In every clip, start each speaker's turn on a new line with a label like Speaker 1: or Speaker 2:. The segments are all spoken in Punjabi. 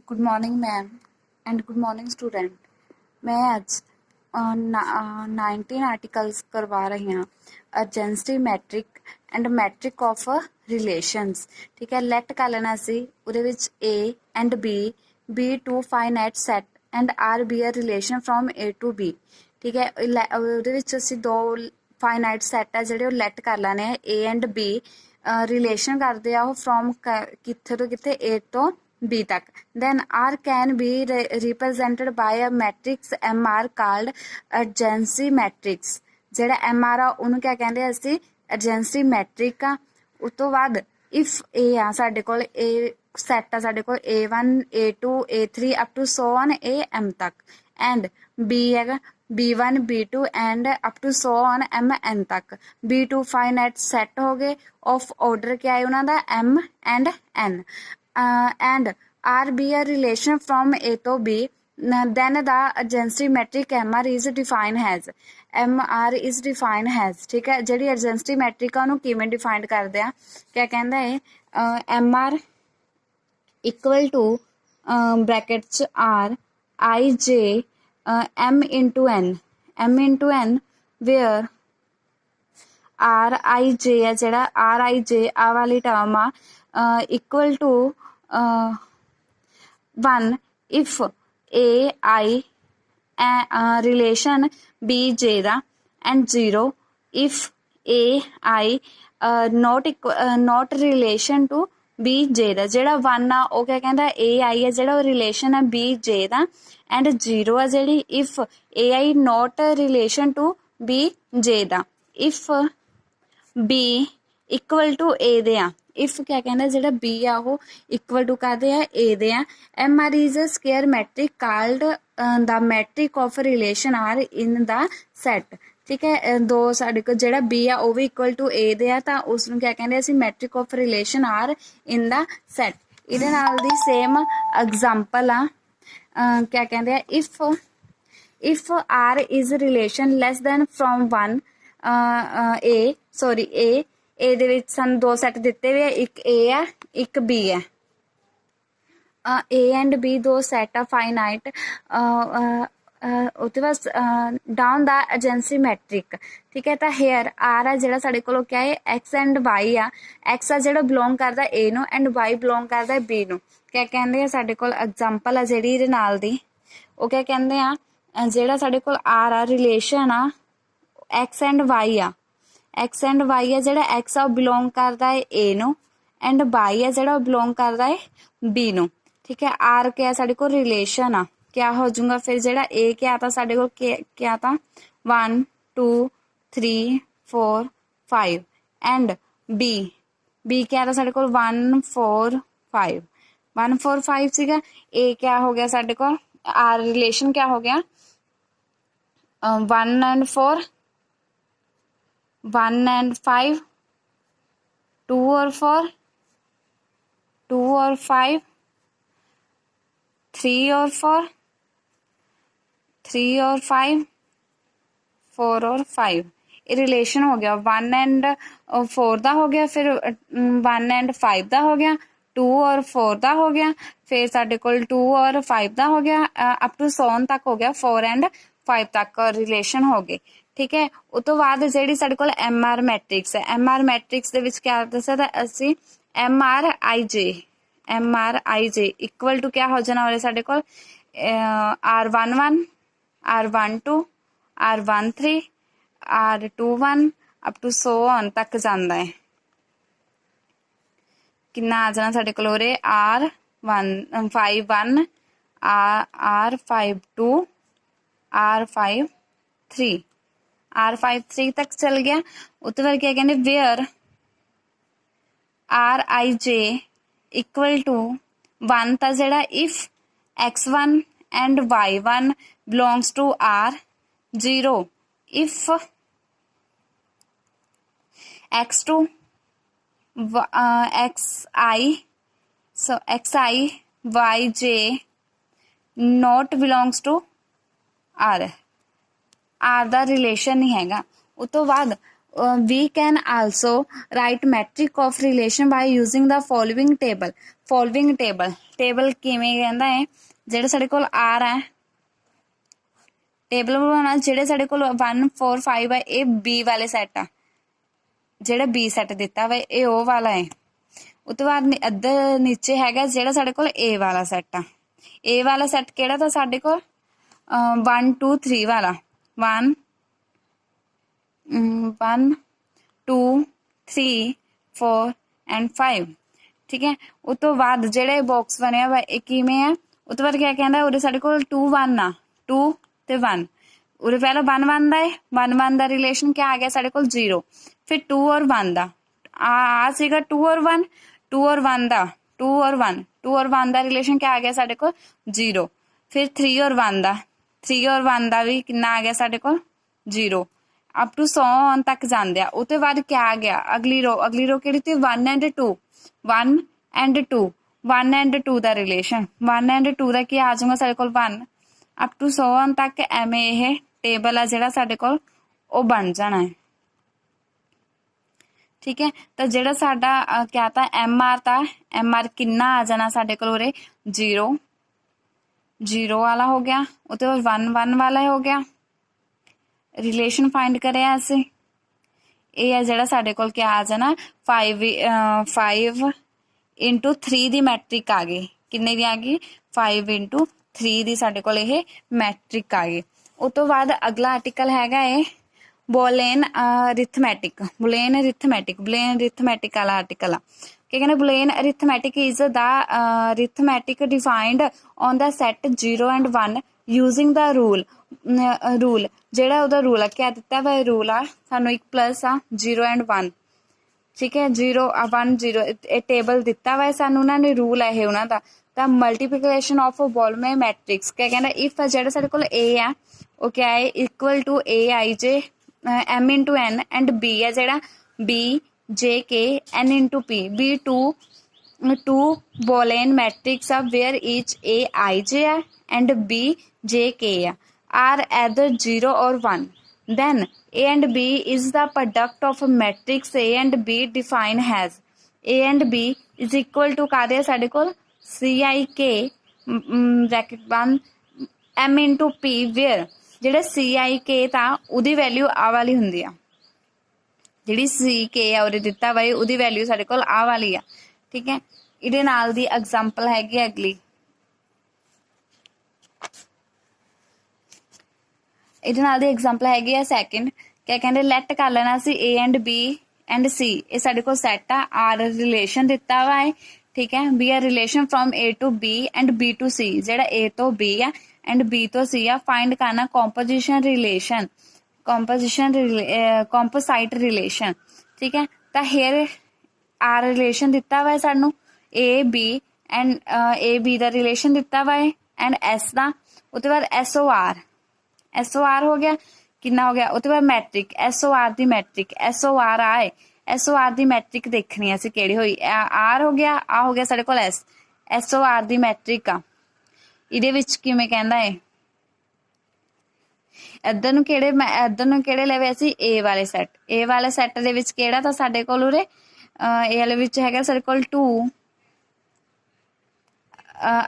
Speaker 1: Good morning ma'am and good morning student. मैं आज 19 आर्टिकल्स करवा रही हाँ। Adjacency matrix and matrix of relations. ठीक है, लेट कर लेना सी उहदे विच A and B two finite set and R B a relation from A to B. ठीक है, उहदे विच असीं दो फाइनाइट सैट है जिहड़े लैट कर लैने आ ए एंड बी रिलेशन करते आ फ्रॉम कित्थे तो कित्थे ए तो B तक। then R can be represented by a matrix MR called urgency matrix। ਜਿਹੜਾ MR ਆ ਉਹਨੂੰ क्या ਕਹਿੰਦੇ ਆ ਅਸੀਂ urgency matrix ਆ। ਉਸ ਤੋਂ ਬਾਅਦ if A ਆ ਸਾਡੇ ਕੋਲ A ਸੈਟ ਆ ਸਾਡੇ ਕੋਲ A1 A2 A3 up to so on AM ਤੱਕ and B ਹੈਗਾ B1 B2 and up to so on MN तक। B2 finite set ਹੋ ਗਏ of order क्या है ਉਹਨਾਂ ਦਾ M and N। and R be a relation from A to B, then the urgency metric MR is defined as MR is defined as। ठीक है, ਜਿਹੜੀ urgency metric ਆ ਉਹਨੂੰ ਕਿਵੇਂ डिफाइंड ਕਰਦੇ ਆ क्या ਕਹਿੰਦਾ है MR equal to brackets R I J M into N where R I J है ਜਿਹੜਾ R I J ਆ ਵਾਲੀ ਟਰਮ ਆ equal to 1 if A I relation B J the and 0 if A I not relation to B J ਦਾ। ਜਿਹੜਾ 1 ਆ ਉਹ ਕਿਆ ਕਹਿੰਦਾ A I ਹੈ ਜਿਹੜਾ ਉਹ ਰਿਲੇਸ਼ਨ ਹੈ B J ਦਾ and 0 ਆ ਜਿਹੜੀ if A I not relation to B J the. if B equal to A ਦੇ ਆ इफ क्या कहना जो बी आ वो इक्वल टू कहते हैं ए दे आ। M R is a square matrix called the matrix of relation R in the set. ठीक है, दो साढ़े को जो बी आ वो भी इक्वल टू ए दे आ तो उसनों क्या कहते हैं matrix of relation R in the set. इहदे नाल दी सेम एग्जांपल आ क्या कहते हैं if R is relation less than from one A A ਦੇ ਵਿੱਚ ਸਾਨੂੰ ਦੋ ਸੈੱਟ ਦਿੱਤੇ ਹੋਏ ਆ ਇੱਕ A ਆ ਇੱਕ B ਹੈ A ਐਂਡ B ਦੋ ਸੈੱਟ ਆ ਫਾਈਨਾਈਟ ਉਹਦੇ ਬਾਅਦ ਡਾਊਨ ਦਾ ਏਜੰਸੀ ਮੈਟ੍ਰਿਕ। ਠੀਕ ਹੈ, ਤਾਂ ਹੇਅਰ R ਆ ਜਿਹੜਾ ਸਾਡੇ ਕੋਲ ਕਿਆ ਹੈ X ਐਂਡ Y ਆ। X ਆ ਜਿਹੜਾ ਬਿਲੋਂਗ ਕਰਦਾ A ਨੂੰ ਐਂਡ Y ਬਿਲੋਂਗ ਕਰਦਾ B ਨੂੰ। ਕਿਆ ਕਹਿੰਦੇ ਆ ਸਾਡੇ ਕੋਲ ਐਗਜ਼ਾਮਪਲ ਆ ਜਿਹੜੀ ਇਹਦੇ ਨਾਲ ਦੀ ਉਹ ਕਿਆ ਕਹਿੰਦੇ ਆ ਜਿਹੜਾ ਸਾਡੇ ਕੋਲ R ਆ ਰਿਲੇਸ਼ਨ ਆ X ਐਂਡ Y ਆ एक्स एंड वाई है जो एक्स आ बिलोंग करता है ए नो एंड वाई है जो बिलोंग करता है बी नो। ठीक है, आर क्या साढ़े को रिलेशन आ क्या हो जाऊंगा फिर जो ए क्या था साढ़े को क्या था 1 2 3 4 5 एंड बी क्या था साढ़े को 1 4 5 1 4 5 सीगा। ए क्या हो गया साढ़े को आर रिलेशन क्या हो गया 1 एंड 4 1 and 5 2 और 4 2 और 5 3 और 4 3 और 5 4 और 5 ये रिलेशन हो गया 1 एंड 4 ਦਾ ਹੋ ਗਿਆ ਫਿਰ 1 एंड 5 ਦਾ ਹੋ ਗਿਆ 2 और 4 ਦਾ ਹੋ ਗਿਆ ਫਿਰ ਸਾਡੇ ਕੋਲ 2 और 5 ਦਾ ਹੋ ਗਿਆ ਅਪ ਟੂ 7 ਤੱਕ ਹੋ ਗਿਆ 4 एंड 5 ਤੱਕ ਰਿਲੇਸ਼ਨ ਹੋ ਗਏ। ठीक है, उस तो बाद जी साढ़े को एम आर मैट्रिक्स है एम आर मैट्रिक्स दे विच क्या दसा असी M R I J equal to क्या हो जाना और साढ़े को R11 R12 R13 R21 up to so on तक जाता है। कितना आ जाना साढ़े को R51 R52 R53 R53 तक चल गया। उसके बाद क्या कहते where R I J equal to 1 था जड़ा if x1 and y1 belongs to R 0 if x2 xi yj not belongs to R R दा रिलेशन नहीं हैगा। उस तो बाद we can also write metric of relation by using the following table. table ਕਿਵੇਂ ਕਹਿੰਦਾ ਹੈ, ਜਿਹੜੇ ਸਾਡੇ ਕੋਲ r ਹੈ ਟੇਬਲ ਬਣਾਉਣਾ, ਜਿਹੜੇ ਸਾਡੇ ਕੋਲ 1 4 5 ਹੈ ਇਹ b ਵਾਲੇ ਸੈੱਟ ਆ, ਜਿਹੜਾ b ਸੈੱਟ ਦਿੱਤਾ ਵਾ ਇਹ ਉਹ ਵਾਲਾ ਹੈ। ਉਹ ਤੋਂ ਬਾਅਦ ਅੱਧਰ ਨੀਚੇ ਹੈਗਾ ਜਿਹੜਾ ਸਾਡੇ ਕੋਲ a ਵਾਲਾ ਸੈੱਟ ਆ। a ਵਾਲਾ ਸੈੱਟ ਕਿਹੜਾ ਤਾਂ ਸਾਡੇ ਕੋਲ 1 2 3 ਵਾਲਾ 1 1 2 3 4 ਐਂਡ 5, ਠੀਕ ਹੈ। ਉਹ ਤੋਂ ਬਾਅਦ ਜਿਹੜੇ ਬਾਕਸ ਬਣਿਆ ਵਾ ਇਹ ਕਿਵੇਂ ਆ, ਉਹ ਤੋਂ ਬਾਅਦ ਕਿਆ ਕਹਿੰਦਾ ਉਰੇ ਸਾਡੇ ਕੋਲ 2 1 ਆ, 2 ਤੇ 1 ਉਰੇ ਪਹਿਲਾਂ 1 1 ਦਾ ਹੈ, 1 1 ਦਾ ਰਿਲੇਸ਼ਨ ਕਿਆ ਆ ਗਿਆ ਸਾਡੇ ਕੋਲ 0, ਫਿਰ 2 ਔਰ 1 ਦਾ ਆ ਸੀਗਾ 2 ਔਰ 1 2 ਔਰ 1 ਦਾ 2 ਔਰ 1 2 ਔਰ 1 ਦਾ ਰਿਲੇਸ਼ਨ ਕਿਆ ਆ ਗਿਆ ਸਾਡੇ ਕੋਲ 0, ਫਿਰ 3 ਔਰ 1 ਦਾ 3 ਔਰ 1 ਦਾ ਵੀ ਕਿੰਨਾ ਆ ਗਿਆ ਸਾਡੇ ਕੋਲ 0, ਅਪ ਟੂ 100 ਤੱਕ ਜਾਂਦੇ ਆ। ਉਹ ਤੋਂ ਬਾਅਦ ਕਿਆ ਆ ਗਿਆ ਅਗਲੀ ਰੋ ਕਿਹੜੀ ਤੀ 1 and 2 1 and 2 1 and 2 the relation 1 and 2 ਦਾ ਕੀ ਆ ਜਾਊਗਾ ਸਾਡੇ ਕੋਲ 1 ਅਪ ਟੂ 100 ਤੱਕ ਐਵੇਂ ਇਹ ਟੇਬਲ ਆ ਜਿਹੜਾ ਸਾਡੇ ਕੋਲ ਉਹ ਬਣ ਜਾਣਾ ਹੈ, ਠੀਕ ਹੈ। ਤਾਂ ਜਿਹੜਾ ਸਾਡਾ ਕਿਆ ਤਾਂ MR ਤਾਂ MR ਕਿੰਨਾ ਆ ਜਾਣਾ ਸਾਡੇ ਕੋਲ ਉਰੇ 0 ਵਾਲਾ ਹੋ ਗਿਆ, ਉਹ ਤੋਂ ਬਾਅਦ 1 1 ਵਾਲਾ ਹੋ ਗਿਆ। ਰਿਲੇਸ਼ਨ ਫਾਈਂਡ ਕਰਿਆ ਅਸੀਂ, ਇਹ ਹੈ ਜਿਹੜਾ ਸਾਡੇ ਕੋਲ ਕਿਆ ਆ ਜਾਣਾ 5 into 3 ਦੀ ਮੈਟ੍ਰਿਕ ਆ ਗਈ, ਕਿੰਨੇ ਦੀ ਆ ਗਈ 5 into 3 ਦੀ ਸਾਡੇ ਕੋਲ ਇਹ ਮੈਟ੍ਰਿਕ ਆ ਗਈ। ਉਹ ਤੋਂ ਬਾਅਦ ਅਗਲਾ ਆਰਟੀਕਲ ਹੈਗਾ ਇਹ ਬੂਲੀਅਨ ਅਰਿਥਮੈਟਿਕ ਵਾਲਾ ਆਰਟੀਕਲ ਆ। ਕੀ ਕਹਿੰਦੇ Boolean arithmetic is the arithmetic defined on the set 0 and 1 using the rule ਜਿਹੜਾ ਉਹਦਾ ਰੂਲ ਆ ਕਿਆ ਦਿੱਤਾ ਵਾ ਰੂਲ ਆ ਸਾਨੂੰ 1 plus ਆ 0 and 1, ਠੀਕ ਹੈ 0 1 0 ਇਹ ਟੇਬਲ ਦਿੱਤਾ ਵਾ ਸਾਨੂੰ ਉਹਨਾਂ ਨੇ ਰੂਲ ਹੈ ਉਹਨਾਂ ਦਾ। ਤਾਂ ਮਲਟੀਪਲੀਕੇਸ਼ਨ ਆਫ ਬੋਲਮੇ ਮੈਟ੍ਰਿਕਸ ਕਿਆ ਕਹਿੰਦਾ ਇਫ ਜਿਹੜਾ ਸਾਡੇ ਕੋਲ a ਆ ਉਹ ਕਿਆ ਹੈ equal to aij m into n and b ਹੈ ਜਿਹੜਾ b jk n into p b two Boolean matrix are where each aij and b jk are either 0 or 1, then a and b is the product of matrix a and b defined as a and b is equal to ਕਾਹਦੇ ਆ ਸਾਡੇ ਕੋਲ CIK bracket 1 m into p where ਜਿਹੜਾ CIK ਤਾਂ ਉਹਦੀ ਵੈਲਿਊ ਆ ਵਾਲੀ ਹੁੰਦੀ ਆ, ਜਿਹੜੀ CK ਆ ਉਹਦੇ ਦਿੱਤਾ ਵਾ ਉਹਦੀ ਵੈਲਿਊ ਸਾਡੇ ਕੋਲ ਆ ਵਾਲੀ ਆ, ਠੀਕ ਹੈ। ਇਹਦੇ ਨਾਲ ਦੀ ਐਗਜ਼ਾਮਪਲ ਹੈਗੀ ਅਗਲੀ, ਇਹਦੇ ਨਾਲ ਦੀ ਐਗਜ਼ਾਮਪਲ ਹੈਗੀ ਆ ਸੈਕਿੰਡ। ਕਿਆ ਕਹਿੰਦੇ ਲੈਟ ਕਰ ਲੈਣਾ ਸੀ A and B and C, ਇਹ ਸਾਡੇ ਕੋਲ ਸੈਟ ਆ R ਰਿਲੇਸ਼ਨ ਦਿੱਤਾ ਵਾ ਹੈ, ਠੀਕ ਹੈ। B ਆ relation from A to B and B to C, ਜਿਹੜਾ A ਤੋਂ B ਆ ਐਂਡ B ਤੋਂ C ਆ। ਫਾਈਂਡ ਕਰਨਾ ਕੰਪੋਜੀਸ਼ਨ ਰਿਲੇਸ਼ਨ ਕੰਪੋਸਾਈਟ ਰਿਲੇਸ਼ਨ, ਠੀਕ ਹੈ। ਤਾਂ ਹੇਅਰ R ਰਿਲੇਸ਼ਨ ਦਿੱਤਾ ਵਾ ਸਾਨੂੰ A B and A B ਦਾ ਰਿਲੇਸ਼ਨ ਦਿੱਤਾ ਵਾ ਐਂਡ S ਦਾ, ਉਹ ਤੋਂ ਬਾਅਦ SOR ਹੋ ਗਿਆ, ਕਿੰਨਾ ਹੋ ਗਿਆ। ਉਹ ਤੋਂ ਬਾਅਦ ਮੈਟ੍ਰਿਕ SOR ਦੀ ਮੈਟ੍ਰਿਕ SOR ਆਏ SOR ਦੀ ਮੈਟ੍ਰਿਕ ਦੇਖਣੀ ਅਸੀਂ ਕਿਹੜੀ ਹੋਈ, R ਹੋ ਗਿਆ ਆ ਹੋ ਗਿਆ ਸਾਡੇ ਕੋਲ S SOR ਦੀ ਮੈਟ੍ਰਿਕ ਆ। ਇਹਦੇ ਵਿੱਚ ਕਿਵੇਂ ਕਹਿੰਦਾ ਹੈ ਇੱਧਰ ਨੂੰ ਕਿਹੜੇ ਲਵੇ ਅਸੀਂ A ਵਾਲੇ ਸੈੱਟ ਦੇ ਵਿੱਚ ਕਿਹੜਾ ਤਾਂ ਸਾਡੇ ਕੋਲ ਉਰੇ A ਵਾਲੇ ਵਿੱਚ ਹੈਗਾ ਸਾਡੇ ਕੋਲ 2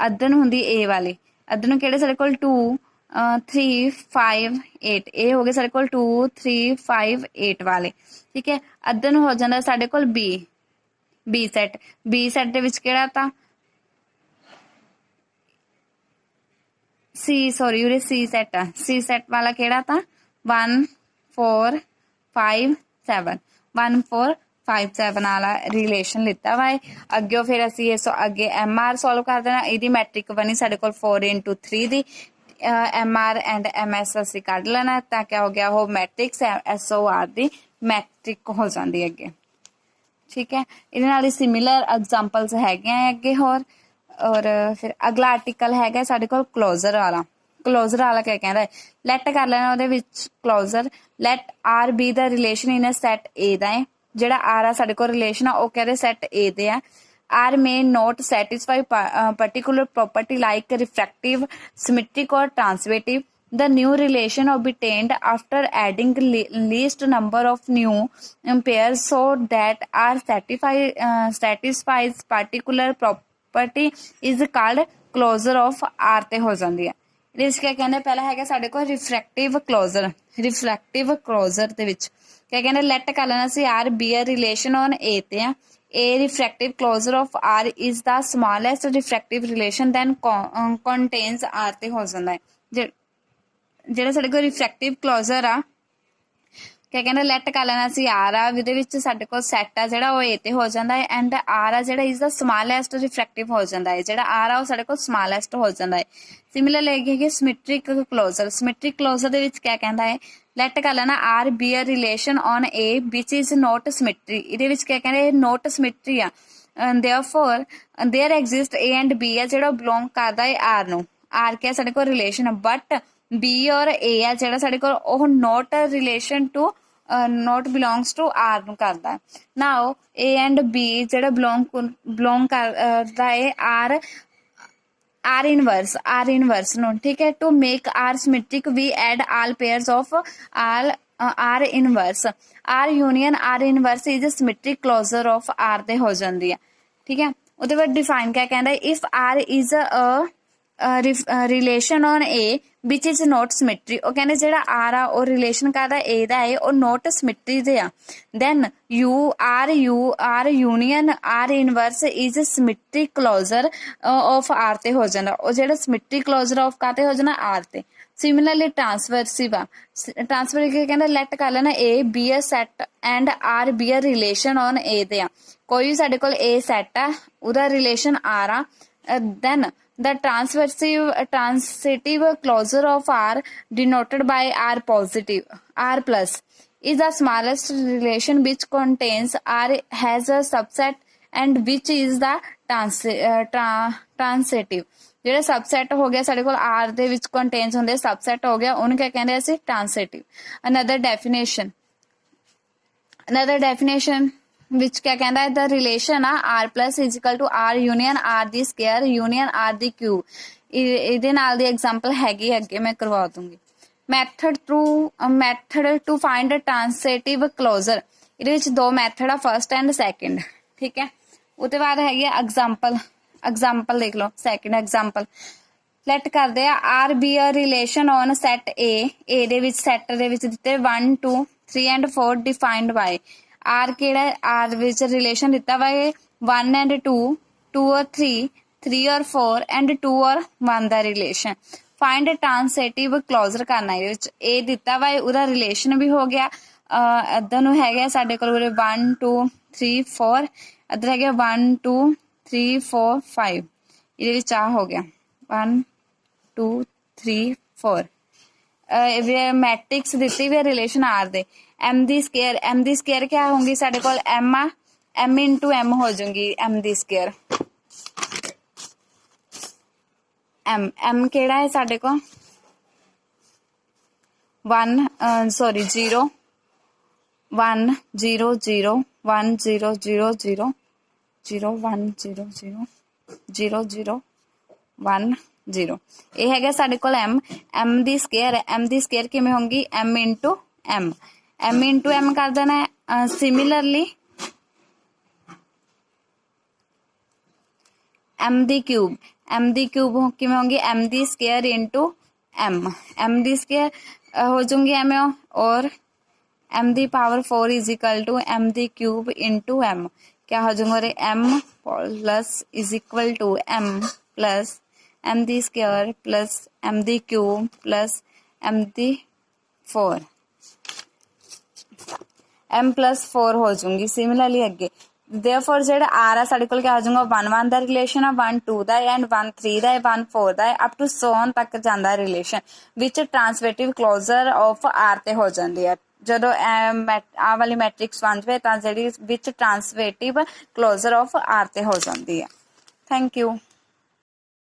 Speaker 1: ਅੱਧਰ ਨੂੰ ਹੁੰਦੀ A ਵਾਲੇ, ਅੱਧਰ ਨੂੰ ਕਿਹੜੇ ਸਾਡੇ ਕੋਲ 2 3 5 8 ਇਹ ਹੋ ਗਏ ਸਾਡੇ ਕੋਲ 2 3 5 8 ਵਾਲੇ, ਠੀਕ ਹੈ। ਅੱਧਰ ਨੂੰ ਹੋ ਜਾਂਦਾ ਸਾਡੇ ਕੋਲ B ਸੈੱਟ ਦੇ ਵਿੱਚ ਕਿਹੜਾ ਤਾਂ ਉਰੇ C ਸੈੱਟ ਆ, C ਸੈੱਟ ਵਾਲਾ ਕਿਹੜਾ ਤਾਂ 1 4 5 7 1 4 5 7 ਵਾਲਾ ਰਿਲੇਸ਼ਨ ਲਿੱਤਾ ਵਾ। ਅੱਗੇ ਫਿਰ ਅਸੀਂ ਇਸ ਅੱਗੇ MR ਸੋਲਵ ਕਰ ਦੇਣਾ, ਇਹਦੀ ਮੈਟ੍ਰਿਕ ਬਣੀ ਸਾਡੇ ਕੋਲ 4 into 3 the MR and MS ਅਸੀਂ ਕੱਢ ਲੈਣਾ, ਤਾਂ ਕਿਆ ਹੋ ਗਿਆ ਉਹ ਮੈਟ੍ਰਿਕਸ SOR ਦੀ ਮੈਟ੍ਰਿਕ ਹੋ ਜਾਂਦੀ ਅੱਗੇ, ਠੀਕ ਹੈ। ਇਹਦੇ ਨਾਲ ਹੀ ਸਿਮਿਲਰ ਐਗਜ਼ਾਮਪਲਸ ਹੈਗੀਆਂ ਅੱਗੇ ਹੋਰ। ਔਰ ਫਿਰ ਅਗਲਾ ਆਰਟੀਕਲ ਹੈਗਾ ਸਾਡੇ ਕੋਲ ਕਲੋਜ਼ਰ ਵਾਲਾ ਕਿਆ ਕਹਿੰਦਾ ਲੈਟ ਕਰ ਲੈਣਾ ਉਹਦੇ ਵਿੱਚ ਕਲੋਜ਼ਰ ਲੈਟ R B ਦਾ ਰਿਲੇਸ਼ਨ ਇਨ ਸੈਟ A ਦਾ ਹੈ, ਜਿਹੜਾ R ਆ ਸਾਡੇ ਕੋਲ ਰਿਲੇਸ਼ਨ ਆ ਉਹ ਕਹਿੰਦੇ ਸੈਟ A ਦੇ ਆ। R may not satisfy particular property like refractive, symmetric or transitive, the new relation obtained after adding least number of new pairs so that r satisfies particular property is called closure of r ਤੇ ਹੋ ਜਾਂਦੀ ਹੈ। ਇਹਦੇ ਵਿੱਚ क्या ਕਹਿੰਦੇ ਪਹਿਲਾਂ ਹੈਗਾ ਸਾਡੇ ਕੋਲ ਰਿਫਰੈਕਟਿਵ ਕਲੋਜ਼ਰ ਦੇ ਵਿੱਚ क्या ਕਹਿੰਦੇ ਲੈਟ ਕਰ ਲੈਣਾ ਸੀ r be a relation on a ਤੇ ਆ a refractive closure of r is the smallest refractive relation then contains r ਤੇ ਹੋ ਜਾਂਦਾ ਹੈ। ਜਿਹੜਾ ਸਾਡੇ ਕੋਲ ਰਿਫਰੈਕਟਿਵ ਕਲੋਜ਼ਰ ਆ क्या कहते लैट कर लेना सी आर आ साडे कोल सैट आ जिहड़ा ओह ए ते हो जांदा है एंड आर आ जिहड़ा इज द स्मॉलेस्ट रिफ्रैक्टिव हो जांदा है जिहड़ा आर आ ओह साडे कोल स्मॉलेस्ट हो जांदा है। सिमिलरली है सिमेट्रिक क्लोजर दे विच क्या कहंदा है लैट कर लेना R B a relation on A which is not symmetry इहदे विच क्या कहंदे नॉट सिमेट्री आ therefore there exist a and b आ जिहड़ा बिलोंग करदा है आर नूं आर क्या साडे कोल रिलेशन बट बी और ए आ जिहड़ा साडे कोल ओह not relation to not belongs to R ਨੂੰ ਕਰਦਾ ਹੈ। ਨਾਓ a and b ਜਿਹੜਾ ਬਿਲੋਂਗ ਕਰਦਾ ਹੈ r ਇਨਵਰਸ ਨੂੰ ਠੀਕ ਹੈ। To make r symmetric we add all pairs of r inverse r union r inverse is symmetric closure of r ਤੇ ਹੋ ਜਾਂਦੀ ਹੈ ਠੀਕ ਹੈ। ਉਹਦੇ ਬਾਅਦ ਡਿਫਾਈਨ ਕਿਆ ਕਹਿੰਦਾ if r is a relation on a which is not symmetry ਉਹ ਕਹਿੰਦੇ ਜਿਹੜਾ r ਆ ਉਹ ਰਿਲੇਸ਼ਨ ਕਰਦਾ a ਦਾ ਹੈ ਉਹ ਨੋਟ ਸਿਮੈਟਰੀ ਦੇ ਆ then r union r inverse is symmetry closure of r ਤੇ ਹੋ ਜਾਂਦਾ ਉਹ ਜਿਹੜਾ ਸਿਮੈਟਰੀ ਕਲੋਜ਼ਰ ਆਫ ਕਾਤੇ ਹੋ ਜਾਣਾ r ਤੇ। ਸਿਮਿਲਰਲੀ ਟ੍ਰਾਂਸਵਰਸਿਵ ਆ ਟ੍ਰਾਂਸਫਰ ਕਹਿੰਦਾ ਲੈਟ ਕਰ ਲੈਣਾ a be a set and r be a relation on a ਤੇ ਆ ਕੋਈ ਵੀ ਸਾਡੇ ਕੋਲ a ਸੈਟ ਆ ਉਹਦਾ ਰਿਲੇਸ਼ਨ r ਆ then the transitive closure of r denoted by r positive r plus is the smallest relation which contains r has a subset and which is the transitive ਜਿਹੜਾ ਸਬਸੈਟ ਹੋ ਗਿਆ ਸਾਡੇ ਕੋਲ r ਦੇ ਵਿੱਚ ਕੰਟੇਨਸ ਹੁੰਦੇ ਸਬਸੈਟ ਹੋ ਗਿਆ ਉਹਨੂੰ ਕੀ ਕਹਿੰਦੇ ਅਸੀਂ ਟ੍ਰਾਂਸਿਟਿਵ। another definition which क्या कहता है the relation r plus is equal to r union r the square union r the cube ਇਹਦੇ ਨਾਲ ਦੀ ਐਗਜ਼ਾਮਪਲ ਹੈਗੀ ਅੱਗੇ ਮੈਂ ਕਰਵਾ ਦੂੰਗੀ। method to find a transitive closure ਇਹਦੇ ਵਿੱਚ ਦੋ ਮੈਥਡ ਆ ਫਰਸਟ ਐਂਡ ਸੈਕਿੰਡ ਠੀਕ ਹੈ। ਉਹਦੇ ਬਾਅਦ ਹੈਗੀ ਐਗਜ਼ਾਮਪਲ ਦੇਖ ਲਓ ਸੈਕਿੰਡ ਐਗਜ਼ਾਮਪਲ ਲੈਟ ਕਰਦੇ ਆ r be a relation on set a ਦੇ ਵਿੱਚ ਸੈਟ ਦੇ ਵਿੱਚ ਦਿੱਤੇ 1 2 3 and 4 defined by r ਕਿਹੜਾ r ਵਿੱਚ ਰਿਲੇਸ਼ਨ ਦਿੱਤਾ ਵਾ 1 and 2 2 और 3 और 4 and 2 और 1 ਦਾ ਰਿਲੇਸ਼ਨ ਫਾਈਂਡ ਟ੍ਰਾਂਸਿਟਿਵ ਕਲੋਜ਼ਰ ਕਰਨਾ ਇਹਦੇ ਵਿੱਚ a ਦਿੱਤਾ ਵਾ ਉਹਦਾ ਰਿਲੇਸ਼ਨ ਵੀ ਹੋ ਗਿਆ ਇੱਧਰ ਨੂੰ ਹੈਗਾ ਸਾਡੇ ਕੋਲ 1 2 3 4 ਇੱਧਰ ਹੈਗਾ 1 2 3 4 5 ਇਹਦੇ ਵਿੱਚ ਆ ਹੋ ਗਿਆ 1 2 3 4 मैट्रिक्स दी हुई रिलेशन आर दे एम दी स्केयर क्या होंगी साडे कोल एम आ एम इंटू एम हो जाऊंगी एम दी स्केयर एम केड़ा है साडे को 1 0 1 0 0 1 0 0 0 0 1 0 0 0 0 1 0 ਇਹ ਹੈਗਾ ਸਾਡੇ ਕੋਲ m ਦੀ ਸਕੁਅਰ ਕਿਵੇਂ ਹੋਊਗੀ m into m ਕਰ ਦੇਣਾ ਹੈ। ਸਿਮਿਲਰਲੀ m ਦੀ ਕਿਊਬ ਕਿਵੇਂ ਹੋਊਗੀ m ਦੀ ਸਕੁਅਰ into m ਦੀ ਸਕੁਅਰ ਹੋ ਜਾਊਗੀ m और m ਦੀ power 4 is equal to m ਦੀ क्यूब into m क्या हो जाऊंगा m plus is equal to m plus m ਦੀ ਸਕੁਅਰ प्लस m ਦੀ क्यूब प्लस m ਦੀ 4 m plus 4 हो जाऊंगी। सिमिलरली अगे therefore ਜਿਹੜਾ r ਆ ਸਾਡੇ ਕੋਲ क्या हो जाऊंगा 1 1 ਦਾ ਰਿਲੇਸ਼ਨ ਆ 1 2 ਦਾ ਐਂਡ 1 3 ਦਾ 1 4 ਦਾ ਅਪ ਟੂ so on ਤੱਕ ਜਾਂਦਾ ਰਿਲੇਸ਼ਨ ਵਿੱਚ ਟ੍ਰਾਂਸਵੇਟਿਵ ਕਲੋਜ਼ਰ ਆਫ r ਤੇ ਹੋ ਜਾਂਦੀ ਹੈ। ਜਦੋਂ ਆ ਵਾਲੀ ਮੈਟ੍ਰਿਕਸ ਬਣ ਜਾਵੇ ਤਾਂ ਜਿਹੜੀ ਵਿੱਚ ਟ੍ਰਾਂਸਵੇਟਿਵ ਕਲੋਜ਼ਰ ਆਫ r ਤੇ ਹੋ ਜਾਂਦੀ ਹੈ। Thank you.